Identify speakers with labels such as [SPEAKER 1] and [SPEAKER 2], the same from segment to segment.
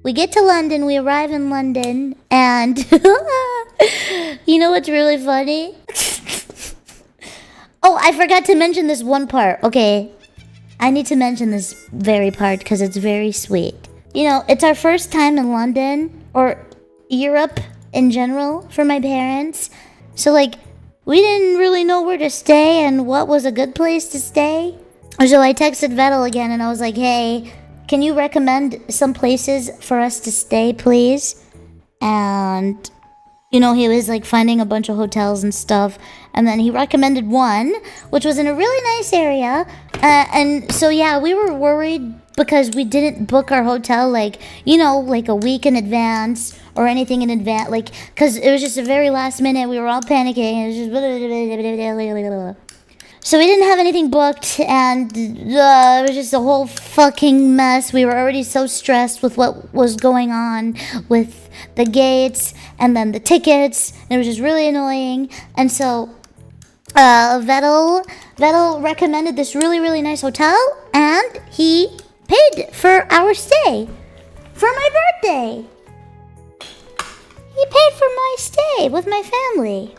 [SPEAKER 1] we get to London, we arrive in London, and you know what's really funny? Oh, I forgot to mention this one part. Okay, I need to mention this very part because it's very sweet. You know, it's our first time in London, or Europe in general, for my parents. So, like, we didn't really know where to stay and what was a good place to stay. So I texted Vedal again and I was like, hey, can you recommend some places for us to stay, please? And, you know, he was like finding a bunch of hotels and stuff. And then he recommended one, which was in a really nice area. And so, yeah, we were worried because we didn't book our hotel, like, you know, like a week in advance or anything in advance. Like, because it was just a very last minute. We were all panicking. It was just... So we didn't have anything booked, and it was just a whole fucking mess. We were already so stressed with what was going on with the gates and then the tickets. And it was just really annoying. And so Vedal recommended this really, really nice hotel, and he paid for our stay for my birthday. He paid for my stay with my family.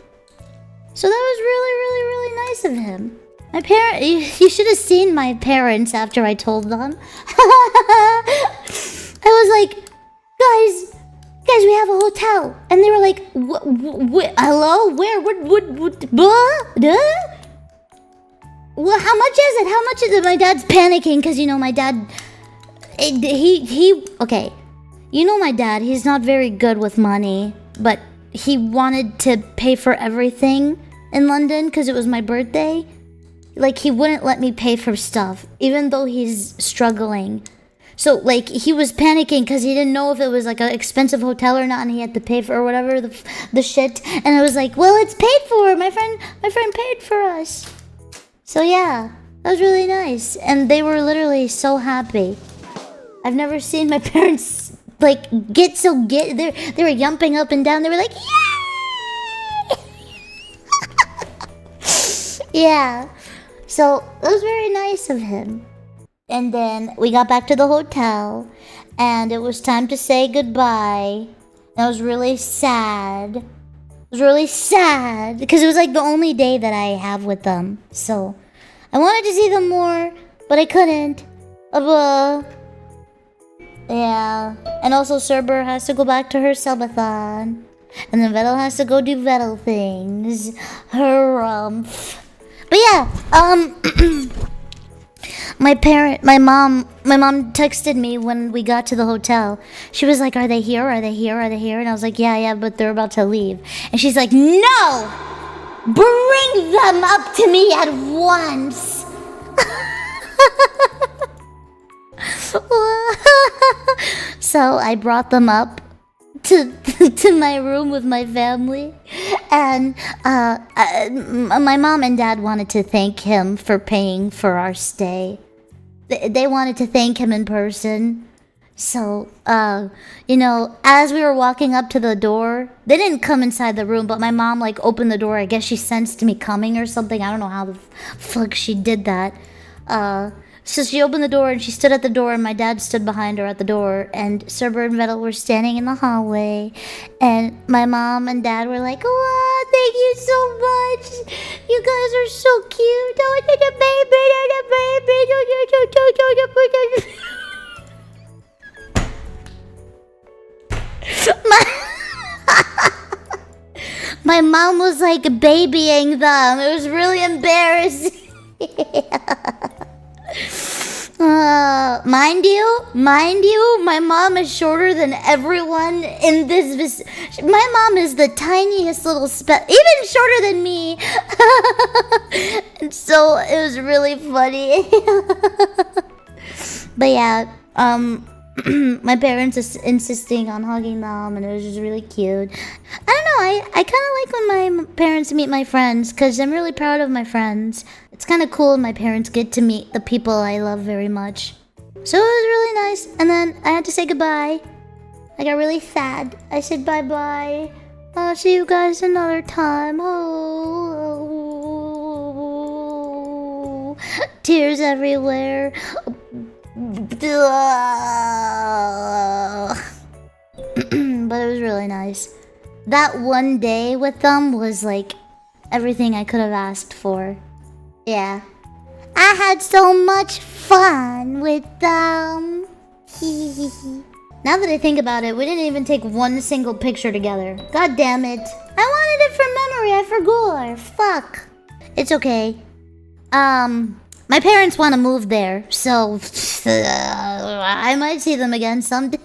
[SPEAKER 1] So that was really, really, really nice of him. My you should have seen my parents after I told them. I was like, guys, we have a hotel. And they were like, hello? Where? What? Well, how much is it? How much is it? My dad's panicking because, you know, my dad, okay. You know my dad, he's not very good with money, but he wanted to pay for everything in London because it was my birthday. Like, he wouldn't let me pay for stuff, even though he's struggling. So, like, he was panicking because he didn't know if it was, like, an expensive hotel or not, and he had to pay for whatever the shit. And I was like, well, it's paid for. My friend paid for us. So, yeah, that was really nice. And they were literally so happy. I've never seen my parents, like, they were jumping up and down. They were like, yay! Yeah. So, it was very nice of him. And then we got back to the hotel, and it was time to say goodbye. And I was really sad. It was really sad because it was like the only day that I have with them. So, I wanted to see them more, but I couldn't. Yeah. And also Cerber has to go back to her subathon. And then Vedal has to go do Vedal things. Her But yeah, my mom texted me when we got to the hotel. She was like, are they here? Are they here? Are they here? And I was like, yeah, but they're about to leave. And she's like, no! Bring them up to me at once! So I brought them up to my room with my family, and my mom and dad wanted to thank him for paying for our stay. They wanted to thank him in person. So, you know, as we were walking up to the door, they didn't come inside the room, but my mom, like, opened the door. I guess she sensed me coming or something. I don't know how the fuck she did that. So she opened the door and she stood at the door, and my dad stood behind her at the door, and Cerber and Vedal were standing in the hallway, and my mom and dad were like, oh, thank you so much. You guys are so cute. Oh, my mom was like babying them. It was really embarrassing. Mind you, my mom is shorter than everyone in this. My mom is the tiniest little even shorter than me. And so it was really funny. But yeah, my parents is insisting on hugging them, and it was just really cute. I don't know, I kind of like when my parents meet my friends, because I'm really proud of my friends. It's kind of cool when my parents get to meet the people I love very much. So it was really nice, and then I had to say goodbye. I got really sad. I said bye-bye. I'll see you guys another time. Oh. Tears everywhere. was really nice. That one day with them was like everything I could have asked for. Yeah. I had so much fun with them. Now that I think about it, we didn't even take one single picture together. God damn it. I wanted it for memory. I forgot. Fuck. It's okay. My parents want to move there, so I might see them again someday.